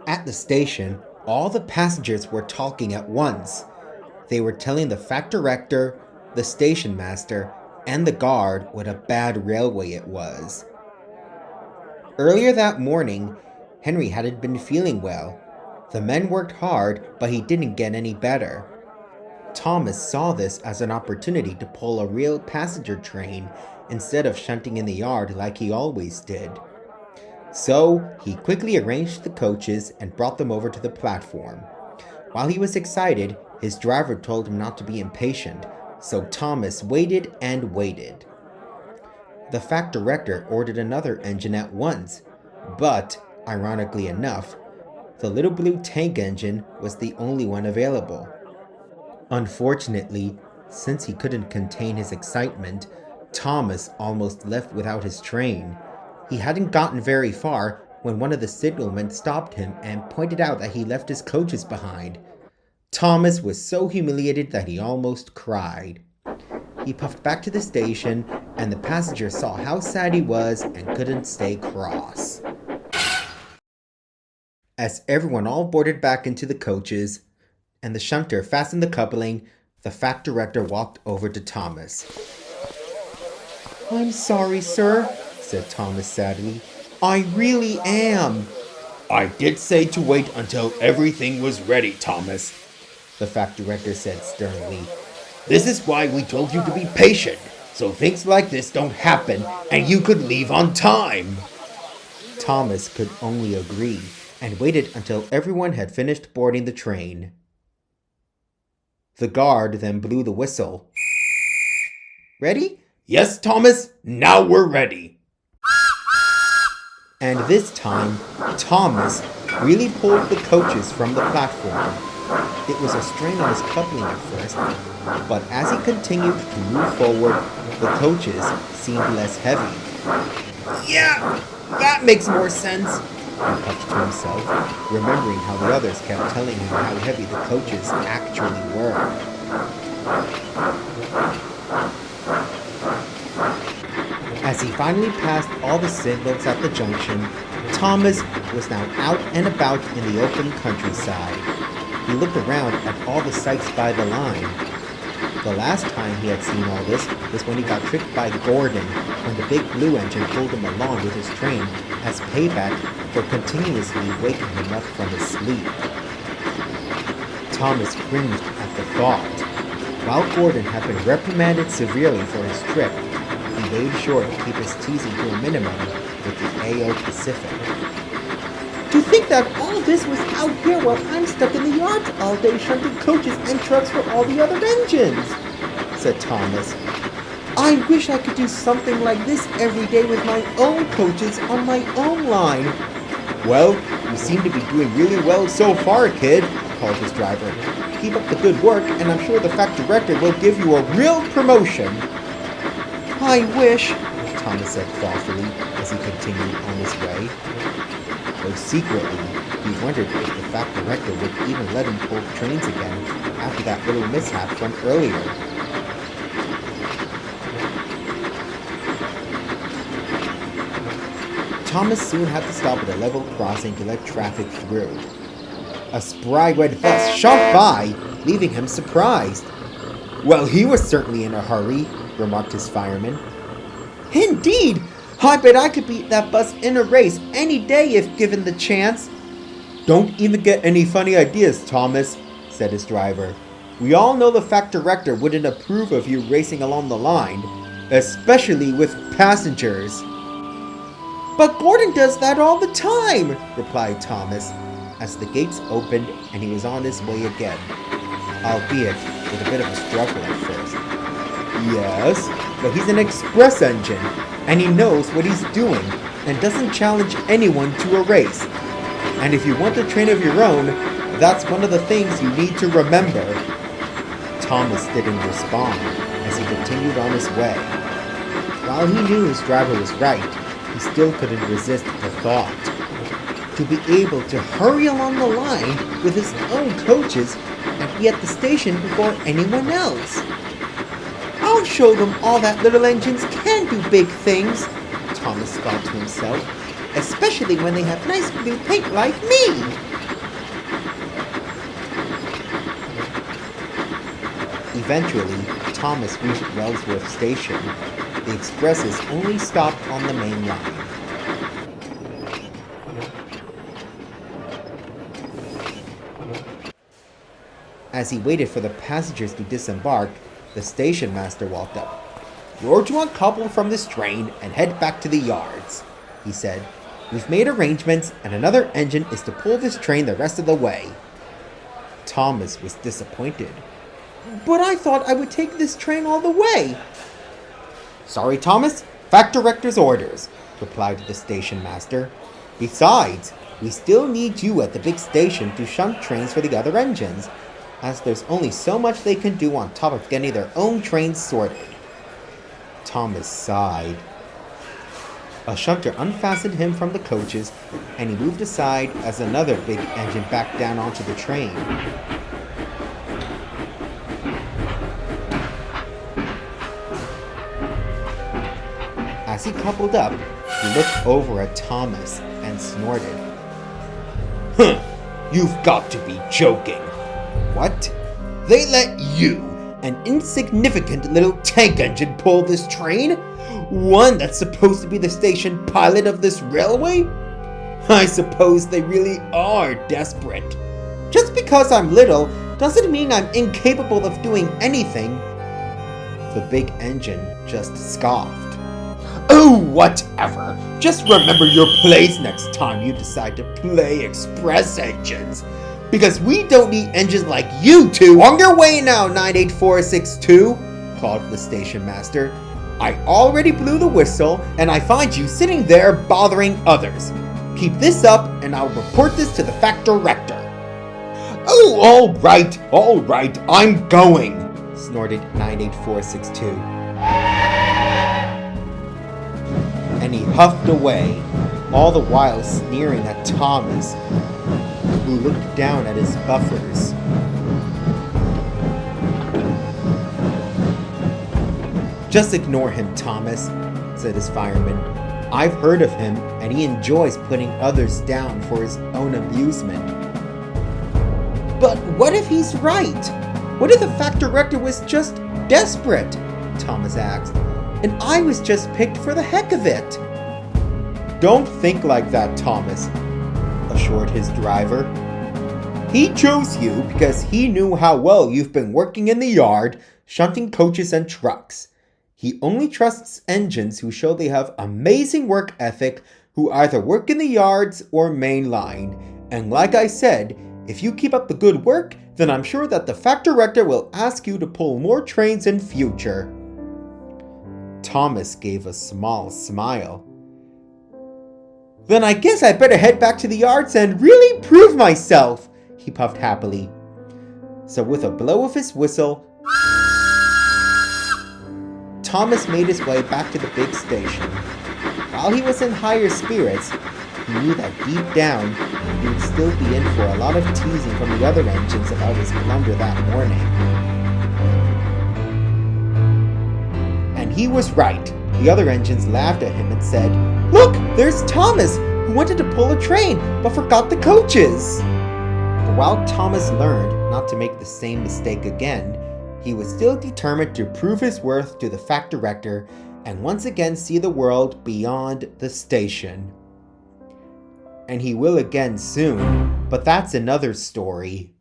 At the station, all the passengers were talking at once. They were telling the fact director, the station master, and the guard what a bad railway it was. Earlier that morning, Henry hadn't been feeling well. The men worked hard, but he didn't get any better. Thomas saw this as an opportunity to pull a real passenger train instead of shunting in the yard like he always did. So he quickly arranged the coaches and brought them over to the platform. While he was excited, his driver told him not to be impatient, so Thomas waited and waited. The fact director ordered another engine at once, but, ironically enough, the little blue tank engine was the only one available. Unfortunately, since he couldn't contain his excitement, Thomas almost left without his train. He hadn't gotten very far when one of the signalmen stopped him and pointed out that he left his coaches behind. Thomas was so humiliated that he almost cried. He puffed back to the station, and the passengers saw how sad he was and couldn't stay cross. As everyone all boarded back into the coaches, and the shunter fastened the coupling, the fact director walked over to Thomas. "I'm sorry, sir," said Thomas sadly. "I really am." "I did say to wait until everything was ready, Thomas," the fact director said sternly. "This is why we told you to be patient, so things like this don't happen and you could leave on time." Thomas could only agree and waited until everyone had finished boarding the train. The guard then blew the whistle. "Ready?" "Yes, Thomas, now we're ready." And this time, Thomas really pulled the coaches from the platform. It was a strain on his coupling at first, but as he continued to move forward, the coaches seemed less heavy. "Yeah, that makes more sense," he puffed to himself, remembering how the others kept telling him how heavy the coaches actually were. As he finally passed all the signals at the junction, Thomas was now out and about in the open countryside. He looked around at all the sights by the line. The last time he had seen all this was when he got tricked by Gordon when the big blue engine pulled him along with his train as payback for continuously waking him up from his sleep. Thomas cringed at the thought. While Gordon had been reprimanded severely for his trip, he made sure to keep his teasing to a minimum with the AO Pacific. "To think that all this was out here while I'm stuck in the yards all day shunting coaches and trucks for all the other engines," said Thomas. "I wish I could do something like this every day with my own coaches on my own line." "Well, you seem to be doing really well so far, kid," called his driver. "Keep up the good work, and I'm sure the fact director will give you a real promotion." "I wish," Thomas said thoughtfully as he continued on his way. Though secretly, he wondered if the fact director would even let him pull trains again after that little mishap from earlier. Thomas soon had to stop at a level crossing to let traffic through. A spry red bus shot by, leaving him surprised. "Well, he was certainly in a hurry," remarked his fireman. "Indeed! I bet I could beat that bus in a race any day if given the chance." "Don't even get any funny ideas, Thomas," said his driver. "We all know the fact director wouldn't approve of you racing along the line, especially with passengers." "But Gordon does that all the time," replied Thomas, as the gates opened and he was on his way again, albeit with a bit of a struggle at first. "Yes, but he's an express engine, and he knows what he's doing, and doesn't challenge anyone to a race. And if you want a train of your own, that's one of the things you need to remember." Thomas didn't respond as he continued on his way. While he knew his driver was right, he still couldn't resist the thought. To be able to hurry along the line with his own coaches and be at the station before anyone else. "I'll show them all that little engines can do big things," Thomas thought to himself, especially when they have nice blue paint like me. Eventually, Thomas reached Wellsworth Station. The expresses only stopped on the main line. As he waited for the passengers to disembark, the station master walked up. "You're to uncouple from this train and head back to the yards," he said. "We've made arrangements and another engine is to pull this train the rest of the way." Thomas was disappointed. "But I thought I would take this train all the way." "Sorry, Thomas. Factor Rector's orders," replied the station master. "Besides, we still need you at the big station to shunt trains for the other engines, as there's only so much they can do on top of getting their own trains sorted." Thomas sighed. A shunter unfastened him from the coaches, and he moved aside as another big engine backed down onto the train. As he coupled up, he looked over at Thomas and snorted. Huh, you've got to be joking. "What?" They let you, an insignificant little tank engine, pull this train? One that's supposed to be the station pilot of this railway? I suppose they really are desperate. "Just because I'm little doesn't mean I'm incapable of doing anything." The big engine just scoffed. Oh, whatever. Just remember your place next time you decide to play express engines. Because we don't need engines like you two. "On your way now, 98462, called the station master. "I already blew the whistle, and I find you sitting there bothering others. Keep this up, and I'll report this to the Factor Rector." Oh, all right, I'm going, snorted 98462. And he huffed away, all the while sneering at Thomas, who looked down at his buffers. "Just ignore him, Thomas," said his fireman. "I've heard of him, and he enjoys putting others down for his own amusement." "But what if he's right? What if the Factor Rector was just desperate?" Thomas asked. "And I was just picked for the heck of it." "Don't think like that, Thomas," assured his driver. "He chose you because he knew how well you've been working in the yard, shunting coaches and trucks. He only trusts engines who show they have amazing work ethic, who either work in the yards or mainline. And like I said, if you keep up the good work, then I'm sure that the Factor Rector will ask you to pull more trains in future." Thomas gave a small smile. "Then I guess I better head back to the yards and really prove myself," he puffed happily. So with a blow of his whistle, Thomas made his way back to the big station. While he was in higher spirits, he knew that deep down, he would still be in for a lot of teasing from the other engines about his blunder that morning. And he was right. The other engines laughed at him and said, "Look, there's Thomas, who wanted to pull a train, but forgot the coaches." But while Thomas learned not to make the same mistake again, he was still determined to prove his worth to the Factor Rector and once again see the world beyond the station. And he will again soon, but that's another story.